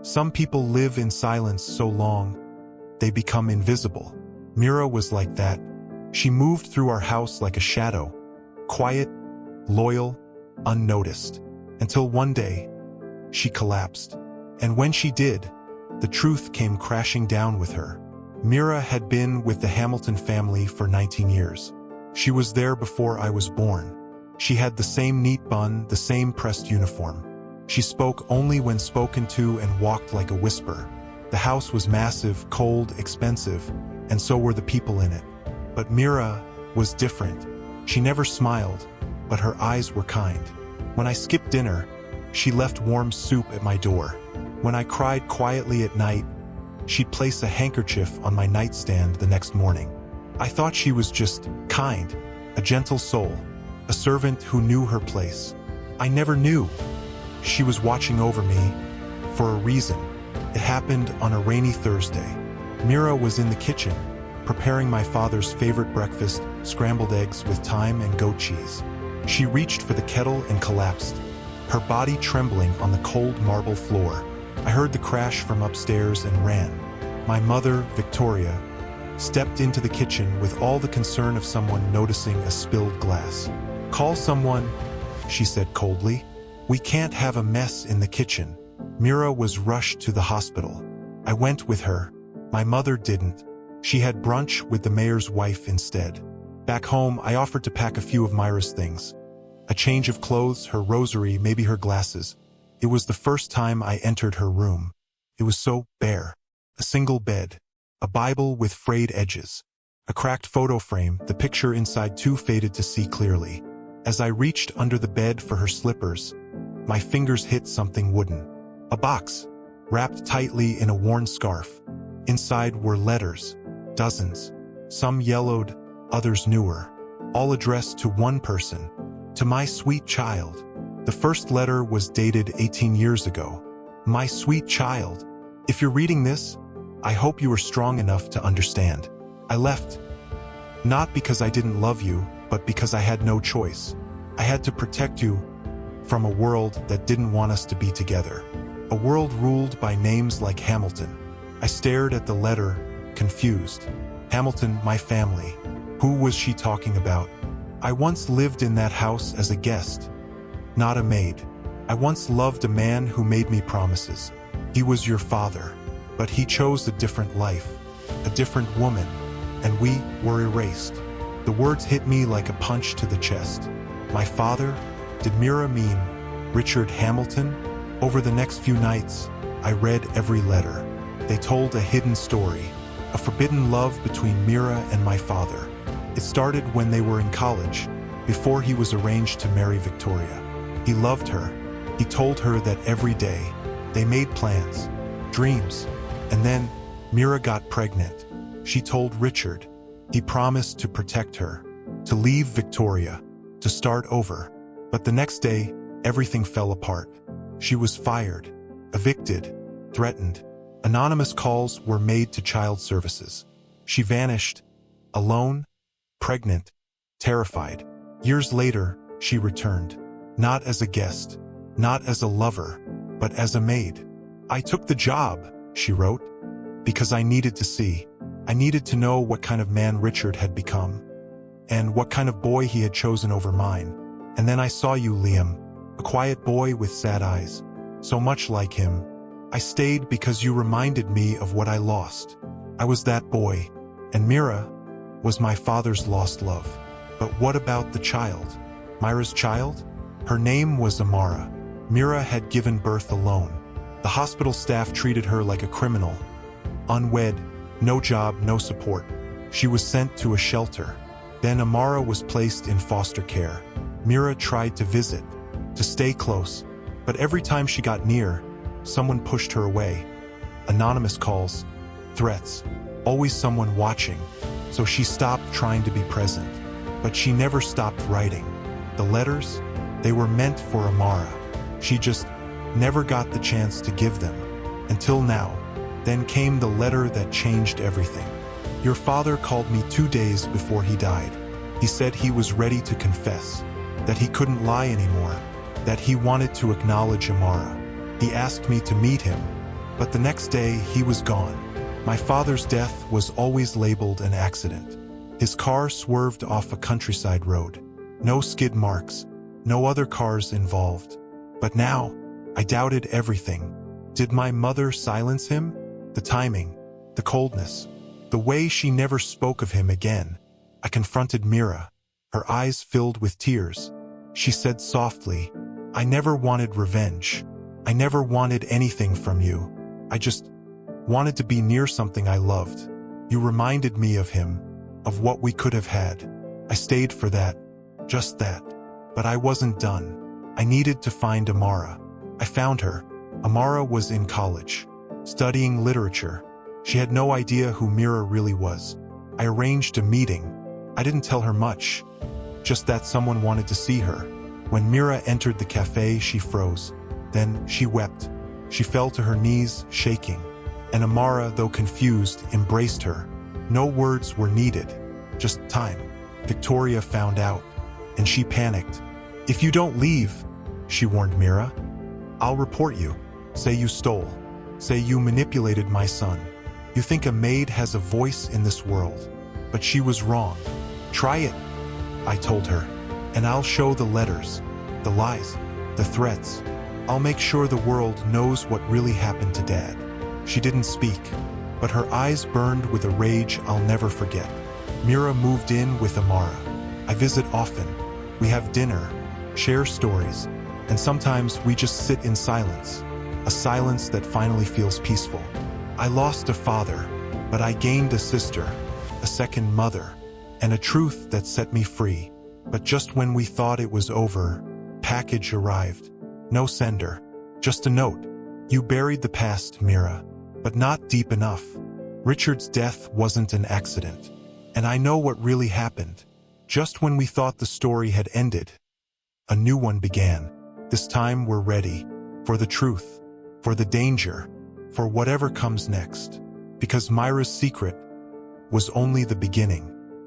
Some people live in silence so long, they become invisible. Mira was like that. She moved through our house like a shadow, quiet, loyal, unnoticed, until one day, she collapsed. And when she did, the truth came crashing down with her. Mira had been with the Hamilton family for 19 years. She was there before I was born. She had the same neat bun, the same pressed uniform. She spoke only when spoken to and walked like a whisper. The house was massive, cold, expensive, and so were the people in it. But Mira was different. She never smiled, but her eyes were kind. When I skipped dinner, she left warm soup at my door. When I cried quietly at night, she'd place a handkerchief on my nightstand the next morning. I thought she was just kind, a gentle soul, a servant who knew her place. I never knew she was watching over me for a reason. It happened on a rainy Thursday. Mira was in the kitchen, preparing my father's favorite breakfast, scrambled eggs with thyme and goat cheese. She reached for the kettle and collapsed, her body trembling on the cold marble floor. I heard the crash from upstairs and ran. My mother, Victoria, stepped into the kitchen with all the concern of someone noticing a spilled glass. "Call someone," she said coldly. "We can't have a mess in the kitchen." Mira was rushed to the hospital. I went with her. My mother didn't. She had brunch with the mayor's wife instead. Back home, I offered to pack a few of Mira's things. A change of clothes, her rosary, maybe her glasses. It was the first time I entered her room. It was so bare. A single bed, a Bible with frayed edges, a cracked photo frame, the picture inside too faded to see clearly. As I reached under the bed for her slippers, my fingers hit something wooden. A box, wrapped tightly in a worn scarf. Inside were letters, dozens, some yellowed, others newer, all addressed to one person, to my sweet child. The first letter was dated 18 years ago. My sweet child, if you're reading this, I hope you are strong enough to understand. I left, not because I didn't love you, but because I had no choice. I had to protect you from a world that didn't want us to be together. A world ruled by names like Hamilton. I stared at the letter, confused. Hamilton, my family. Who was she talking about? I once lived in that house as a guest, not a maid. I once loved a man who made me promises. He was your father, but he chose a different life, a different woman, and we were erased. The words hit me like a punch to the chest. My father? Did Mira mean Richard Hamilton? Over the next few nights, I read every letter. They told a hidden story, a forbidden love between Mira and my father. It started when they were in college, before he was arranged to marry Victoria. He loved her. He told her that every day. They made plans, dreams, and then Mira got pregnant. She told Richard. He promised to protect her, to leave Victoria, to start over. But the next day, everything fell apart. She was fired, evicted, threatened. Anonymous calls were made to child services. She vanished, alone, pregnant, terrified. Years later, she returned, not as a guest, not as a lover, but as a maid. "I took the job," she wrote, "because I needed to see. I needed to know what kind of man Richard had become, and what kind of boy he had chosen over mine. And then I saw you, Liam, a quiet boy with sad eyes, so much like him. I stayed because you reminded me of what I lost. I was that boy, and Mira was my father's lost love." But what about the child? Mira's child? Her name was Amara. Mira had given birth alone. The hospital staff treated her like a criminal. Unwed, no job, no support. She was sent to a shelter. Then Amara was placed in foster care. Mira tried to visit, to stay close, but every time she got near, someone pushed her away. Anonymous calls, threats, always someone watching. So she stopped trying to be present. But she never stopped writing. The letters, they were meant for Amara. She just never got the chance to give them. Until now. Then came the letter that changed everything. "Your father called me 2 days before he died. He said he was ready to confess, that he couldn't lie anymore, that he wanted to acknowledge Amara. He asked me to meet him, But the next day, he was gone. My father's death was always labeled an accident. His car swerved off a countryside road. No skid marks, no other cars involved. But now, I doubted everything. Did my mother silence him? The timing, the coldness, the way she never spoke of him again. I confronted Mira. Her eyes filled with tears. She said softly, "I never wanted revenge. I never wanted anything from you. I just wanted to be near something I loved. You reminded me of him, of what we could have had. I stayed for that, just that. But I wasn't done. I needed to find Amara. I found her. Amara was in college, studying literature. She had no idea who Mira really was. I arranged a meeting. I didn't tell her much, just that someone wanted to see her. When Mira entered the cafe, she froze. Then she wept. She fell to her knees, shaking. And Amara, though confused, embraced her. No words were needed, just time. Victoria found out, and she panicked. "If you don't leave," she warned Mira, "I'll report you. Say you stole. Say you manipulated my son. You think a maid has a voice in this world." But she was wrong. "Try it," I told her, "and I'll show the letters, the lies, the threats. I'll make sure the world knows what really happened to Dad." She didn't speak, but her eyes burned with a rage I'll never forget. Mira moved in with Amara. I visit often. We have dinner, share stories, and sometimes we just sit in silence, a silence that finally feels peaceful. I lost a father, but I gained a sister, a second mother, and a truth that set me free. But just when we thought it was over, package arrived. No sender, just a note. "You buried the past, Mira, but not deep enough. Richard's death wasn't an accident. And I know what really happened. Just when we thought the story had ended, a new one began. This time we're ready. For the truth. For the danger. For whatever comes next. Because Myra's secret was only the beginning."